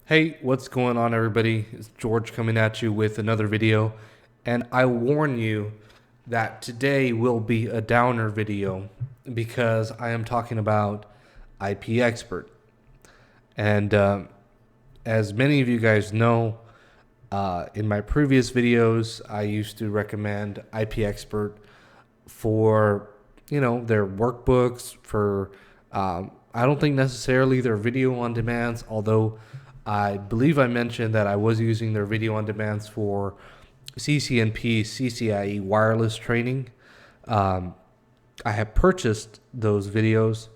Hey, what's going on, everybody? It's George coming at you with another video. And I warn you that today will be a downer video because I am talking about IP Expert. And as many of you guys know, in my previous videos, I used to recommend IP Expert for, their workbooks, for, I don't think necessarily their video on demands, although I believe I mentioned that I was using their video on demands for CCNP, CCIE wireless training. Um, I have purchased those videos,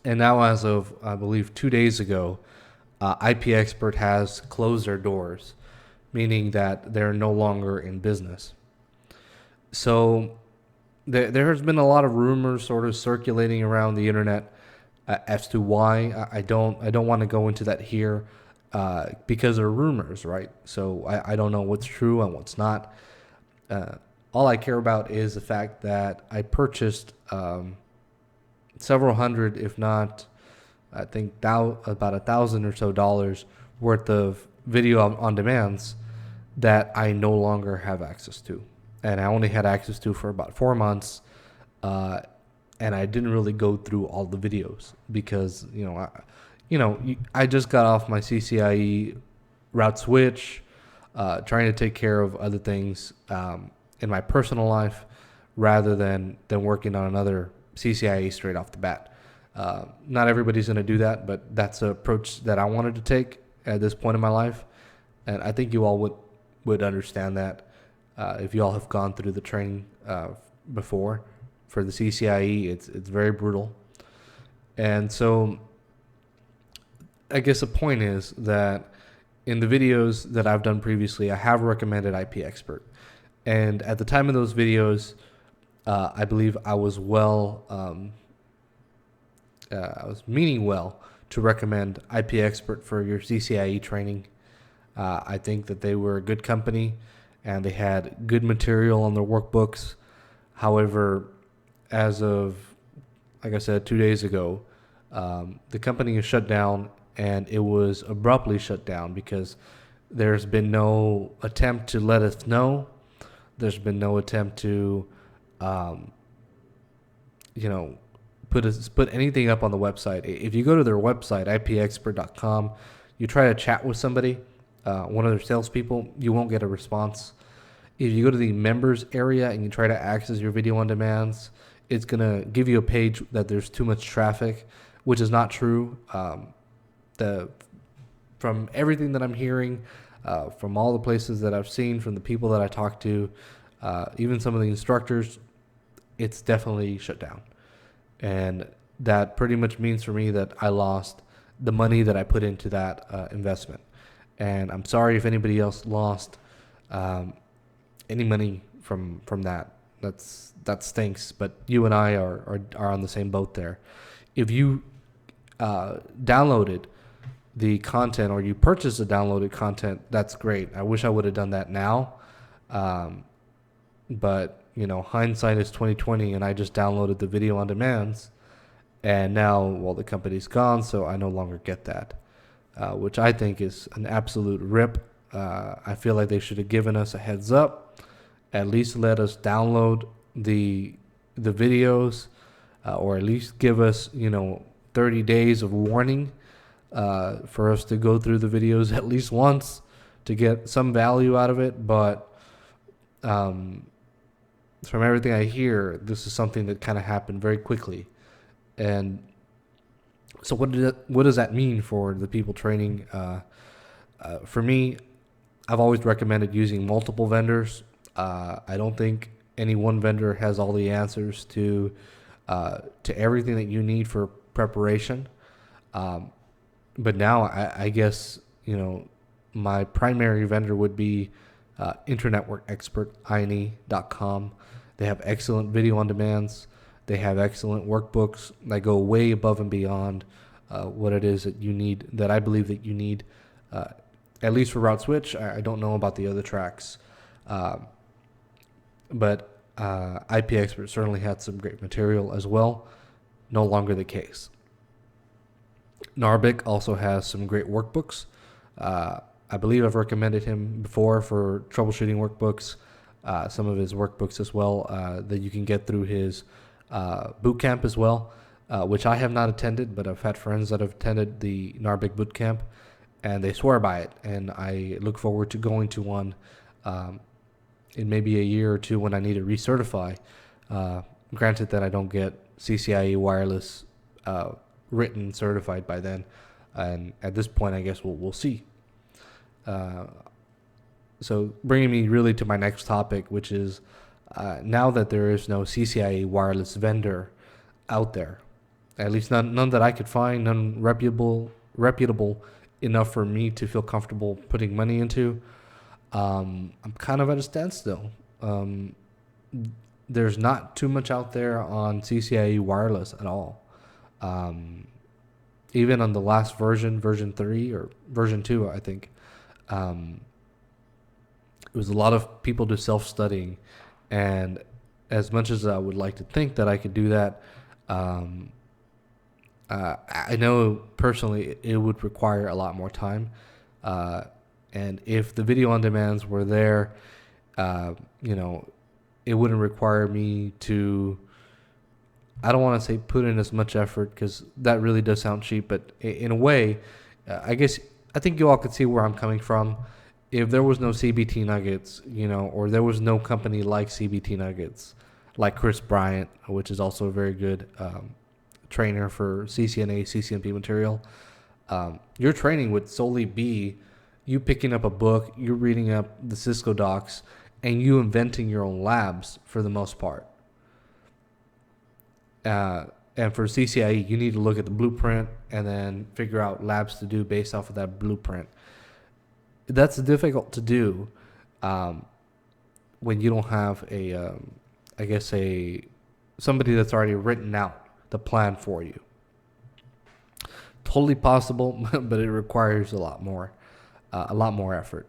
and now, as of I believe 2 days ago, IP Expert has closed their doors, meaning that they're no longer in business. So there has been a lot of rumors sort of circulating around the internet as to why. I don't want to go into that here because they're rumors, right? So I don't know what's true and what's not. Uh, all I care about is the fact that I purchased several hundred, if not, I think about $1,000 or so worth of video on demands that I no longer have access to, and I only had access to for about 4 months. Uh, and I didn't really go through all the videos because I just got off my CCIE route switch, trying to take care of other things in my personal life rather than working on another CCIE straight off the bat. Not everybody's going to do that, but that's an approach that I wanted to take at this point in my life, and I think you all would understand that if you all have gone through the training before for the CCIE. It's very brutal, and so I guess the point is that in the videos that I've done previously, I have recommended IP Expert, and at the time of those videos, I believe I was I was meaning well to recommend IP Expert for your CCIE training. I think that they were a good company and they had good material on their workbooks. However, as of, like I said, 2 days ago, the company is shut down, and it was abruptly shut down because there's been no attempt to let us know. There's been no attempt to, um, you know, put anything up on the website. If you go to their website, ipexpert.com, you try to chat with somebody, one of their salespeople, you won't get a response. If you go to the members area and you try to access your video on demands, it's going to give you a page that there's too much traffic, which is not true. From everything that I'm hearing, from all the places that I've seen, from the people that I talk to, even some of the instructors, it's definitely shut down. And that pretty much means for me that I lost the money that I put into that investment. And I'm sorry if anybody else lost any money from that. That stinks. But you and I are on the same boat there. If you downloaded the content or you purchased the downloaded content, that's great. I wish I would have done that now. But hindsight is 2020, and I just downloaded the video on demands, and now, well, the company's gone, so I no longer get that, which I think is an absolute rip. I feel like they should have given us a heads up, at least let us download the videos, or at least give us 30 days of warning for us to go through the videos at least once to get some value out of it. But from everything I hear, this is something that kind of happened very quickly. And so what does that mean for the people training? For me, I've always recommended using multiple vendors. I don't think any one vendor has all the answers to everything that you need for preparation. But now I guess my primary vendor would be Internet Work Expert, INE.com. They have excellent video on demands. They have excellent workbooks that go way above and beyond what it is that you need, that I believe that you need, at least for Route Switch. I don't know about the other tracks. But IP Expert certainly had some great material as well. No longer the case. Narvik also has some great workbooks. I believe I've recommended him before for troubleshooting workbooks, some of his workbooks as well that you can get through his boot camp as well, which I have not attended, but I've had friends that have attended the Narvik boot camp, and they swear by it. And I look forward to going to one in maybe a year or two when I need to recertify. Granted that I don't get CCIE wireless written certified by then, and at this point, I guess we'll see. Uh, so bringing me really to my next topic, which is now that there is no CCIE wireless vendor out there, at least none that I could find, none reputable enough for me to feel comfortable putting money into. I'm kind of at a standstill. There's not too much out there on CCIE wireless at all. Even on the last version 3 or version 2, I think, it was a lot of people do self-studying. And as much as I would like to think that I could do that, I know personally it would require a lot more time. And if the video on demands were there, it wouldn't require me to, I don't want to say put in as much effort because that really does sound cheap, but in a way, I think you all could see where I'm coming from. If there was no CBT Nuggets, or there was no company like CBT Nuggets, like Chris Bryant, which is also a very good trainer for CCNA, CCNP material, your training would solely be you picking up a book, you reading up the Cisco docs, and you inventing your own labs for the most part. And for CCIE, you need to look at the blueprint and then figure out labs to do based off of that blueprint. That's difficult to do when you don't have somebody that's already written out the plan for you. Totally possible, but it requires a lot more effort.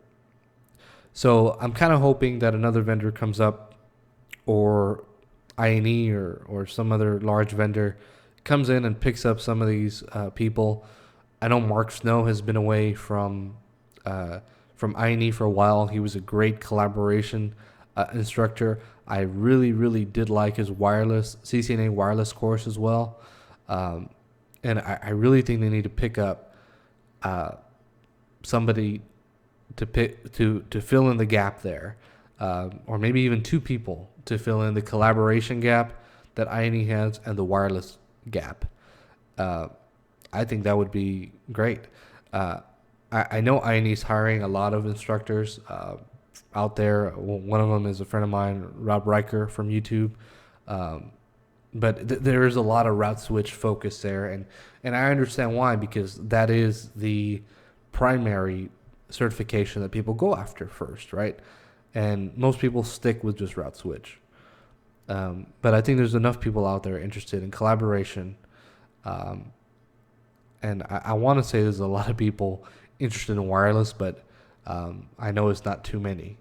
So I'm kind of hoping that another vendor comes up, or INE or some other large vendor comes in and picks up some of these people. I know Mark Snow has been away from INE for a while. He was a great collaboration instructor. I really, really did like his wireless CCNA wireless course as well. And I really think they need to pick up somebody to fill in the gap there, or maybe even two people to fill in the collaboration gap that INE has and the wireless gap. I think that would be great. I know INE is hiring a lot of instructors out there. One of them is a friend of mine, Rob Riker from YouTube. But there is a lot of route switch focus there, and I understand why, because that is the primary certification that people go after first, right? And most people stick with just route switch. But I think there's enough people out there interested in collaboration. And I want to say there's a lot of people interested in wireless, but I know it's not too many.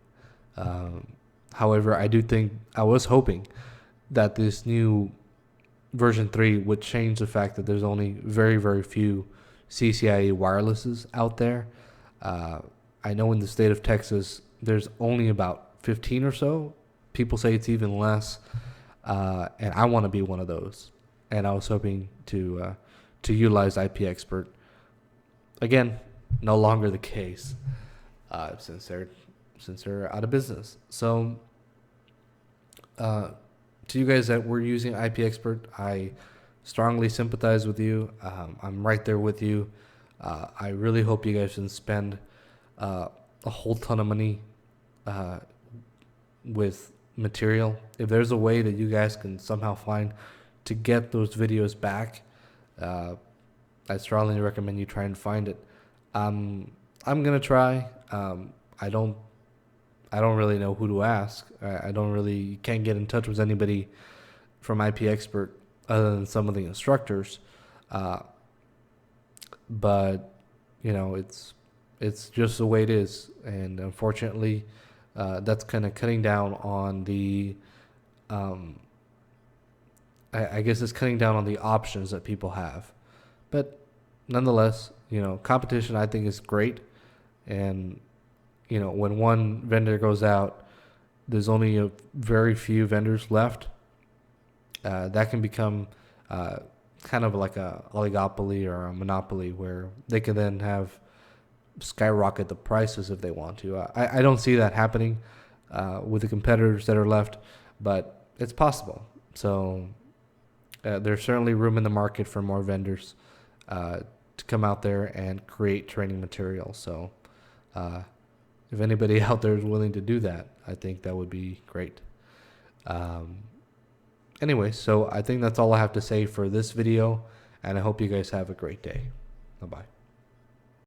However, I was hoping that this new version 3 would change the fact that there's only very, very few CCIE wirelesses out there. I know in the state of Texas, there's only about 15 or so. People say it's even less. And I want to be one of those. And I was hoping to utilize IP Expert. Again, no longer the case since they're out of business. So to you guys that were using IP Expert, I strongly sympathize with you. I'm right there with you. I really hope you guys can spend a whole ton of money with material. If there's a way that you guys can somehow find to get those videos back, I strongly recommend you try and find it. I'm gonna try. I don't really know who to ask. Can't get in touch with anybody from IP Expert other than some of the instructors. But it's just the way it is, and unfortunately, that's kind of cutting down on the. I guess it's cutting down on the options that people have, but nonetheless, competition I think is great. And, when one vendor goes out, there's only a very few vendors left. That can become kind of like a oligopoly or a monopoly where they can then have skyrocket the prices if they want to. I don't see that happening with the competitors that are left, but it's possible. So there's certainly room in the market for more vendors to come out there and create training material. So if anybody out there is willing to do that, I think that would be great. Anyway, so I think that's all I have to say for this video, and I hope you guys have a great day. Bye-bye.